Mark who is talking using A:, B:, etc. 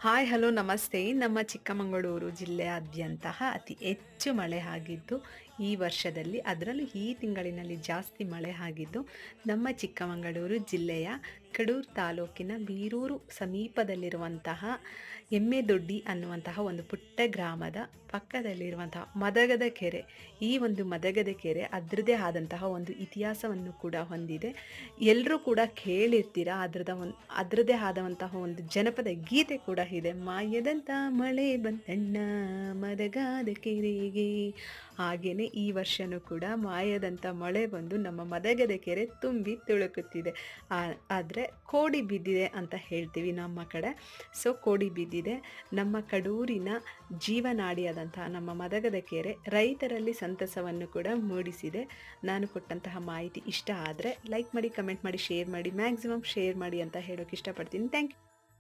A: Hi hello ನಮಸ್ತೆ. ನಮ್ಮ ಚಿಕ್ಕಮಗಳೂರು ಜಿಲ್ಲೆಯಾದ್ಯಂತ ಅತಿ ಹೆಚ್ಚು ಮಳೆ ಆಗಿದ್ದು ಈ ವರ್ಷದಲ್ಲಿ, ಅದರಲ್ಲೂ ಈ ತಿಂಗಳಿನಲ್ಲಿ ಜಾಸ್ತಿ ಮಳೆ ಆಗಿದ್ದು ನಮ್ಮ ಚಿಕ್ಕಮಗಳೂರು ಜಿಲ್ಲೆಯ ಕಡೂರು ತಾಲೂಕಿನ ಬೀರೂರು ಸಮೀಪದಲ್ಲಿರುವಂತಹ ಎಮ್ಮೆದೊಡ್ಡಿ ಅನ್ನುವಂತಹ ಒಂದು ಪುಟ್ಟ ಗ್ರಾಮದ ಪಕ್ಕದಲ್ಲಿರುವಂತಹ ಮದಗದ ಕೆರೆ. ಈ ಒಂದು ಮದಗದ ಕೆರೆ ಅದರದೇ ಆದಂತಹ ಒಂದು ಇತಿಹಾಸವನ್ನು ಕೂಡ ಹೊಂದಿದೆ. ಎಲ್ಲರೂ ಕೂಡ ಕೇಳಿರ್ತೀರ. ಅದರದೇ ಆದಂತಹ ಒಂದು ಜನಪದ ಗೀತೆ ಕೂಡ ಇದೆ. ಮಾಯದಂತ ಮಳೆ ಬಂತಣ್ಣ ಮದಗಾದ ಕೆರೆಗೆ. ಹಾಗೇನೆ ಈ ವರ್ಷನೂ ಕೂಡ ಮಾಯದಂತ ಮಳೆ ಬಂದು ನಮ್ಮ ಮದಗದ ಕೆರೆ ತುಂಬಿ ತುಳುಕುತ್ತಿದೆ. ಆದರೆ ಕೋಡಿ ಬಿದ್ದಿದೆ ಅಂತ ಹೇಳ್ತೀವಿ ನಮ್ಮ ಕಡೆ. ಸೊ ಕೋಡಿ ಬಿದ್ದಿದೆ. ನಮ್ಮ ಕಡೂರಿನ ಜೀವನಾಡಿಯಾದಂತಹ ನಮ್ಮ ಮದಗದ ಕೆರೆ ರೈತರಲ್ಲಿ ಸಂತಸವನ್ನು ಕೂಡ ಮೂಡಿಸಿದೆ. ನಾನು ಕೊಟ್ಟಂತಹ ಮಾಹಿತಿ ಇಷ್ಟ ಆದರೆ ಲೈಕ್ ಮಾಡಿ, ಕಮೆಂಟ್ ಮಾಡಿ, ಶೇರ್ ಮಾಡಿ, ಮ್ಯಾಕ್ಸಿಮಮ್ ಶೇರ್ ಮಾಡಿ ಅಂತ ಹೇಳೋಕೆ ಇಷ್ಟಪಡ್ತೀನಿ. Thank you.